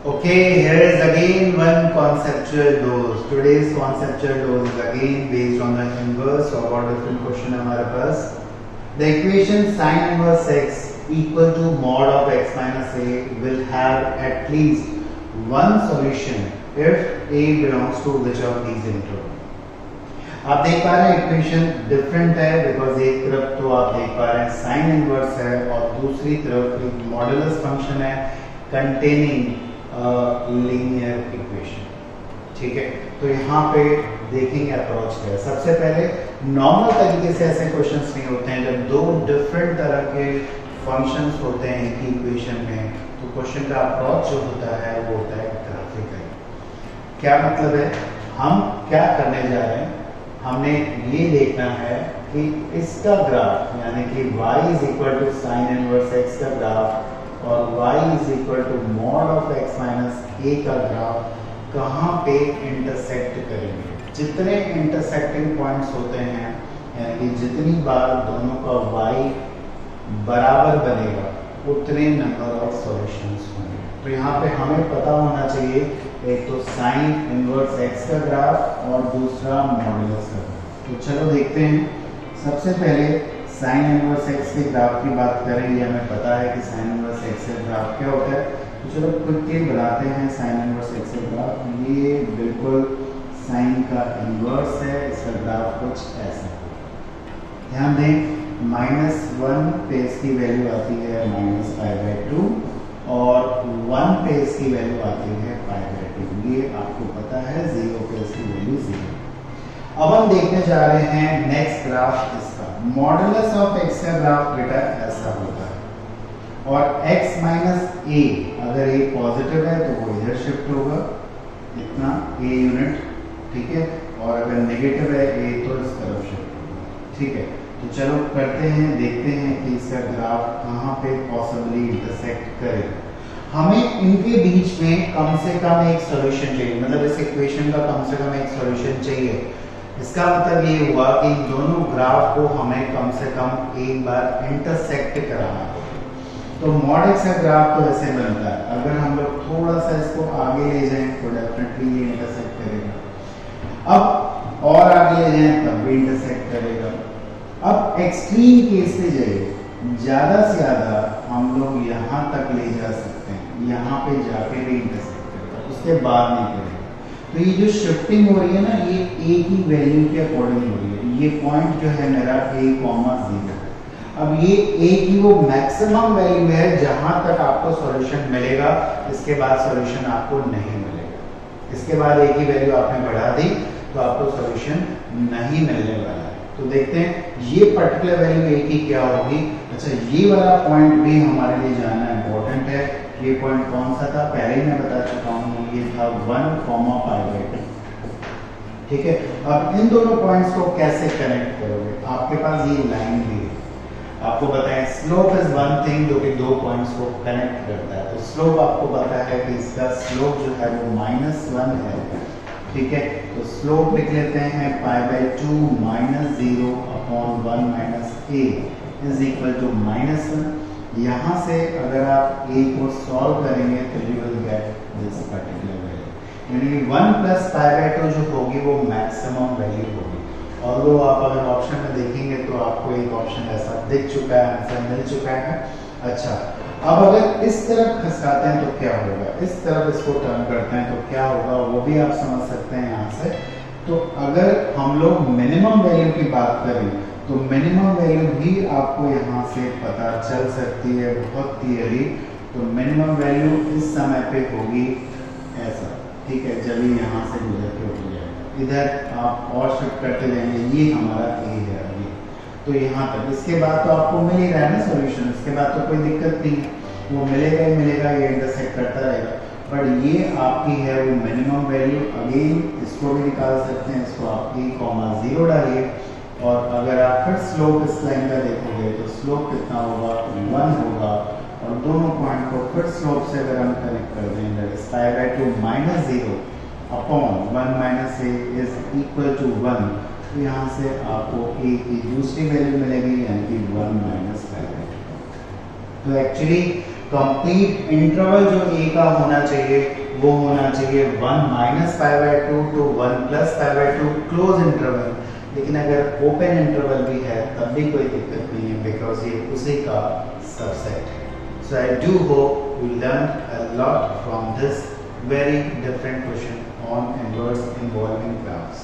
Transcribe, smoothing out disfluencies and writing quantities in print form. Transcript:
Okay, here is again one conceptual dose. Today's conceptual dose is again based on the inverse. So about different question हमारे पास. The equation sin inverse x equal to mod of x minus a will have at least one solution if a belongs to which of these intervals. आप देख पा रहे हैं equation different है because एक तरफ तो आप देख पा रहे हैं साइन इनवर्स है और दूसरी तरफ एक मॉडुलस फंक्शन है कंटेनिंग लीनियर इक्वेशन. ठीक है, तो यहाँ पे देखेंगे अप्रोच क्या है. सबसे पहले नॉर्मल तरीके से ऐसे क्वेश्चंस नहीं होते हैं. जब दो डिफरेंट तरह के फंक्शंस होते हैं एक इक्वेशन में तो क्वेश्चन का अप्रोच जो होता है वो होता है ग्राफिकल. क्या मतलब है, हम क्या करने जा रहे हैं, हमने ये देखना है कि इसका ग्राफ यानी कि y is equal to sine inverse x का ग्राफ और y is equal to mod of x minus a का ग्राफ कहाँ पे इंटरसेक्ट करेंगे. जितने इंटरसेक्टिंग पॉइंट्स होते हैं यानी कि जितनी बार दोनों का y बराबर बनेगा उतने नंबर ऑफ सॉल्यूशंस होंगे. तो यहाँ पे हमें पता होना चाहिए एक तो साइन इनवर्स x का ग्राफ और दूसरा मॉडुलस का ग्राफ. तो चलो देखते हैं. सबसे पहले साइन इनवर्स x के ग्राफ की बात करें. ये हमें पता है कि साइन इनवर्स x का ग्राफ क्या होता है. तो चलो क्विकली बनाते हैं साइन इनवर्स x का ग्राफ. ये बिल्कुल साइन का इनवर्स है. इसका ग्राफ कुछ ऐसा. ध्यान दें -1 पे इसकी वैल्यू आती है -π/2 और 1 पे इसकी वैल्यू आती है π/2. ये आपको पता है 0 पे इसकी वैल्यू 0. अब हम देखने जा रहे हैं नेक्स्ट ग्राफ. इसका मॉडुलस ऑफ x का ग्राफ बेटा ऐसा होता है और x माइनस a अगर a पॉजिटिव है तो वो इधर शिफ्ट होगा इतना a यूनिट. ठीक है, और अगर नेगेटिव है a तो इस तरफ शिफ्ट होगा. ठीक है, तो चलो करते हैं, देखते हैं कि इसका ग्राफ कहाँ पे पॉसिबली इंटरसेक्ट करेगा. हमें इनके बीच में कम से कम एक सॉल्यूशन चाहिए. मतलब इस इक्वेशन का कम से कम एक सॉल्यूशन चाहिए. इसका मतलब ये हुआ कि दोनों ग्राफ को हमें कम से कम एक बार इंटरसेक्ट कराना होगा. तो मॉड एक्स का ग्राफ तो ऐसे बनता है. अगर हम लोग थोड़ा सा इसको आगे ले जाएं तो डेफिनेटली ये इंटरसेक्ट करेगा. अब और आगे ले जाएं तब भी इंटरसेक्ट करेगा. अब एक्सट्रीम केस पे जाइए, ज्यादा से ज्यादा हम लोग यहाँ तक ले जा सकते हैं. यहाँ पे जाके भी इंटरसेक्ट करेगा, उसके बाद नहीं करेगा. तो ये जो शिफ्टिंग हो रही है ना ये a की वैल्यू के अकॉर्डिंग हो रही है. ये पॉइंट जो है मेरा a,0. अब ये a की वो मैक्सिमम वैल्यू है जहां तक आपको सॉल्यूशन मिलेगा. इसके बाद सॉल्यूशन आपको नहीं मिलेगा. इसके बाद a की वैल्यू आपने बढ़ा दी तो आपको सॉल्यूशन नहीं मिलने वाला है. तो देखते हैं ये पर्टिकुलर वैल्यू a की क्या होगी. अच्छा, ये वाला पॉइंट भी हमारे लिए जानना इंपॉर्टेंट है. ये पॉइंट कौन सा था, पहले ही मैं बता चुका हूँ. ये था 1,π/2. ठीक है, अब इन दोनों पॉइंट्स को कैसे कनेक्ट करोगे. आपके पास ये लाइन भी है. आपको बताएं स्लोप इज वन थिंग जो कि दो पॉइंट्स को कनेक्ट करता है. तो स्लोप आपको पता है कि इसका स्लोप जो है वो -1 है. ठीक है, तो स्लोप लिख लेते हैं π/2 -0/1 - a इज इक्वल टू -1. यहाँ से अगर आप a को सॉल्व करेंगे तो you will get this particular value. यानी 1 + π/2 जो होगी वो मैक्सिमम वैल्यू होगी. और वो आप अगर ऑप्शन में देखेंगे तो आपको एक ऑप्शन ऐसा दिख चुका है, आंसर मिल चुका है. अच्छा, अब अगर इस तरफ खसकाते हैं तो क्या होगा, इस तरफ इसको टर्न करते हैं तो क्या होगा वो भी आप समझ सकते हैं यहाँ से. तो अगर हम लोग मिनिमम वैल्यू की बात करें तो मिनिमम वैल्यू भी आपको यहाँ से पता चल सकती है बहुत क्लियरली. तो मिनिमम वैल्यू इस समय पे होगी ऐसा. ठीक है, जब यहाँ से गुजर के उठ जाएगा इधर आप और शिफ्ट करते जाएंगे. ये हमारा a है अभी. तो यहाँ तक इसके बाद तो आपको मिल ही रहा है ना सॉल्यूशन. इसके बाद तो कोई दिक्कत नहीं है, वो मिलेगा ही मिलेगा. ये इंटरसेक्ट करता रहेगा. बट ये आपकी है वो मिनिमम वैल्यू. अगेन इसको भी निकाल सकते हैं. इसको आप a,0 डालिए और अगर आप फिर स्लोप इस लाइन का देखोगे तो स्लोप कितना होगा, 1 होगा. और दोनों पॉइंट को फिर स्लोप से अगर हम कनेक्ट कर दें that is π/2 -0/1 - a is equal to 1. तो यहाँ से आपको a की दूसरी वैल्यू मिलेगी यानी कि 1 - π/2. तो एक्चुअली कंप्लीट इंटरवल जो ए का होना चाहिए वो होना चाहिए 1 minus pi by 2 to 1 plus pi by 2 close interval. लेकिन अगर ओपन इंटरवल भी है तब भी कोई दिक्कत नहीं है, बिकॉज ये उसी का सबसेट है। So I do hope you learn a lot from this very different question on inverse involving graphs.